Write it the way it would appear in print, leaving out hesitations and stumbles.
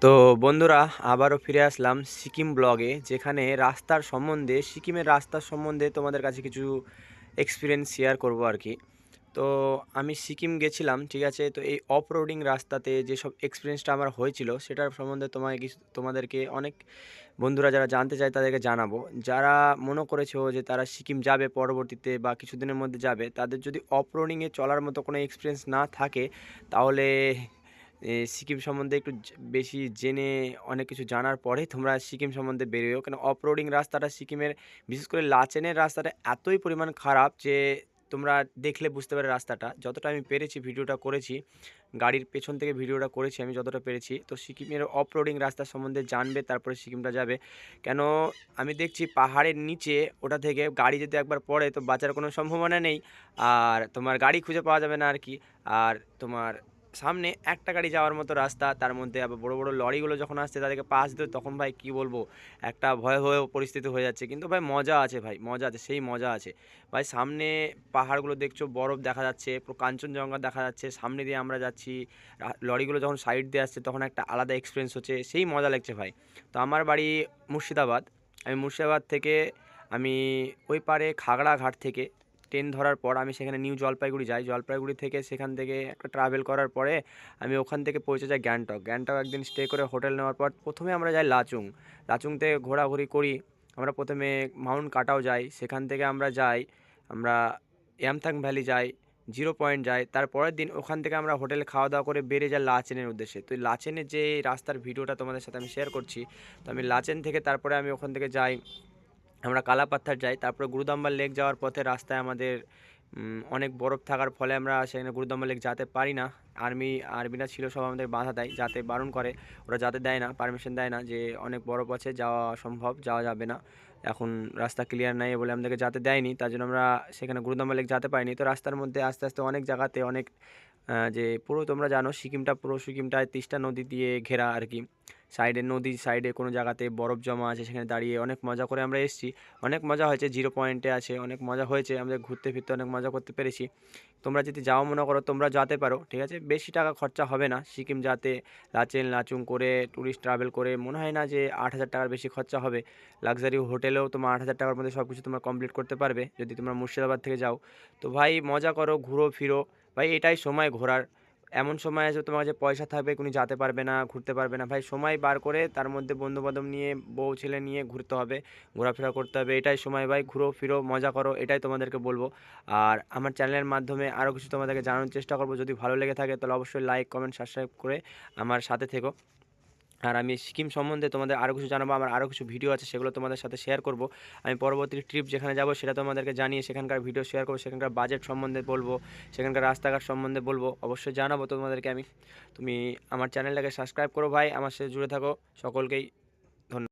তো বন্ধুরা, আবারও ফিরে আসলাম সিকিম ব্লগে, যেখানে সিকিমের রাস্তার সম্বন্ধে তোমাদের কাছে কিছু এক্সপিরিয়েন্স শেয়ার করব আর কি। তো আমি সিকিম গেছিলাম, ঠিক আছে। তো এই অফ রোডিং রাস্তাতে যেসব এক্সপিরিয়েন্সটা আমার হয়েছিল সেটার সম্বন্ধে তোমাদেরকে অনেক বন্ধুরা যারা জানতে চায় তাদেরকে জানাবো। যারা মনে করেছো যে তারা সিকিম যাবে পরবর্তীতে বা কিছুদিনের মধ্যে যাবে, তাদের যদি অফ রোডিংয়ে চলার মতো কোনো এক্সপিরিয়েন্স না থাকে, তাহলে সিকিম সম্বন্ধে একটু বেশি জেনে অনেক কিছু জানার পরে তোমরা সিকিম সম্বন্ধে বেরোও। কেন অফরোডিং রাস্তাটা সিকিমের, বিশেষ করে লাচেনের রাস্তাটা এতই পরিমাণ খারাপ যে তোমরা দেখলে বুঝতে পারে রাস্তাটা। যতটা আমি পেরেছি ভিডিওটা করেছি, গাড়ির পেছন থেকে ভিডিওটা করেছি আমি যতটা পেরেছি। তো সিকিমের অফরোডিং রাস্তার সম্বন্ধে জানবে, তারপরে সিকিমটা যাবে। কেন আমি দেখছি পাহাড়ের নিচে ওটা থেকে গাড়ি যদি একবার পড়ে তো বাঁচার কোনো সম্ভাবনা নেই, আর তোমার গাড়ি খুঁজে পাওয়া যাবে না আর কি। আর তোমার সামনে একটা গাড়ি যাওয়ার মতো রাস্তা, তার মধ্যে আবার বড় বড় লরিগুলো যখন আসছে তাদেরকে পাশ দিতে, তখন ভাই কি বলবো, একটা ভয়াবহ পরিস্থিতি হয়ে যাচ্ছে। কিন্তু ভাই মজা আছে, ভাই মজা আছে, সেই মজা আছে ভাই। সামনে পাহাড়গুলো দেখছো, বরফ দেখা যাচ্ছে, পুরো কাঞ্চনজঙ্ঘা দেখা যাচ্ছে, সামনে দিয়ে আমরা যাচ্ছি। লরিগুলো যখন সাইড দিয়ে আসছে তখন একটা আলাদা এক্সপিরিয়েন্স হচ্ছে, সেই মজা লাগছে ভাই। তো আমার বাড়ি মুর্শিদাবাদ। আমি মুর্শিদাবাদ থেকে আমি ওই পারে খাগড়া ঘাট থেকে ট্রেন ধরার পর আমি সেখানে নিউ জলপাইগুড়ি যাই। জলপাইগুড়ি থেকে সেখান থেকে একটা ট্রাভেল করার পরে আমি ওখান থেকে পৌঁছে যাই গ্যাংটক। গ্যাংটক একদিন স্টে করে হোটেল নেওয়ার পর প্রথমে আমরা যাই লাচুং। লাচুং থেকে ঘোরাঘুরি করি। আমরা প্রথমে মাউন্ট কাটাও যাই, সেখান থেকে আমরা ইয়ামথাং ভ্যালি যাই, জিরো পয়েন্ট যাই। তারপরের দিন ওখান থেকে আমরা হোটেলে খাওয়া দাওয়া করে বেরিয়ে যাই লাচেনের উদ্দেশ্যে। তো এই লাচেনের যে রাস্তার ভিডিওটা তোমাদের সাথে আমি শেয়ার করছি। তো আমি লাচেন থেকে তারপরে আমি ওখান থেকে যাই, আমরা কালাপাত্থার যাই। তারপরে গুরুদাম্বার লেক যাওয়ার পথে রাস্তায় আমাদের অনেক বরফ থাকার ফলে আমরা সেখানে গুরুদাম্বার লেক যেতে পারি না। আর্মিরা ছিল, সব আমাদের বাধা দেয়, যাতে বারণ করে। ওরা যেতে দেয় না, পারমিশন দেয় না, যে অনেক বরফ আছে, যাওয়া যাবে না, এখন রাস্তা ক্লিয়ার নাই বলে আমাদেরকে যেতে দেয়নি। তার জন্য আমরা সেখানে গুরুদাম্বার লেক যেতে পারিনি। তো রাস্তার মধ্যে আস্তে আস্তে অনেক জায়গাতে অনেক যে পুরো তোমরা জানো পুরো সিকিমটায় তিস্তা নদী দিয়ে ঘেরা আর কি। নদীর সাইডে কোনো জায়গাতে বরফ জমা আছে, সেখানে দাঁড়িয়ে অনেক মজা করে আমরা এসেছি। অনেক মজা হয়েছে, জিরো পয়েন্টে আছে, অনেক মজা হয়েছে, আমাদের ঘুরতে ফিরতে অনেক মজা করতে পেরেছি। তোমরা যদি যাও মনে করো তোমরা যেতে পারো, ঠিক আছে। বেশি টাকা খরচা হবে না সিকিম যাতে। লাচুং করে ট্যুরিস্ট ট্রাভেল করে মনে হয় না যে 8,000 টাকার বেশি খরচা হবে। লাক্সারি হোটেলেও তোমার 8,000 টাকার মধ্যে সব কিছু তোমরা কমপ্লিট করতে পারবে যদি তোমরা মুর্শিদাবাদ থেকে যাও। তো ভাই মজা করো, ঘুরো ফিরো ভাই, এটাই সময় ঘোরার। এমন সময় আছে তোমার কাছে পয়সা থাকবে, কোনো যেতে পারবে না, ঘুরতে পারবে না ভাই। সময় বার করে তার মধ্যে বন্ধুবান্ধব নিয়ে, বউ ছেলে নিয়ে ঘুরতে হবে, ঘোরাফেরা করতে হবে। এটাই সময় ভাই, ঘুরো ফিরো মজা করো, এটাই তোমাদেরকে বলবো। আর আমার চ্যানেলের মাধ্যমে আরও কিছু তোমাদেরকে জানানোর চেষ্টা করবো। যদি ভালো লেগে থাকে তাহলে অবশ্যই লাইক কমেন্ট সাবস্ক্রাইব করে আমার সাথে থেকো। আর আমি সিকিম সম্বন্ধে তোমাদের আরও কিছু জানাবো, আমার আরও কিছু ভিডিও আছে, সেগুলো তোমাদের সাথে শেয়ার করব। আমি পরবর্তী ট্রিপ যেখানে যাব সেটা তোমাদেরকে জানিয়ে সেখানকার ভিডিও শেয়ার করবো, সেখানকার বাজেট সম্বন্ধে বলবো, সেখানকার রাস্তাঘাট সম্বন্ধে বলবো, অবশ্যই জানাবো তোমাদেরকে আমি। তুমি আমার চ্যানেলটাকে সাবস্ক্রাইব করো ভাই, আমার সাথে জুড়ে থাকো। সকলকেই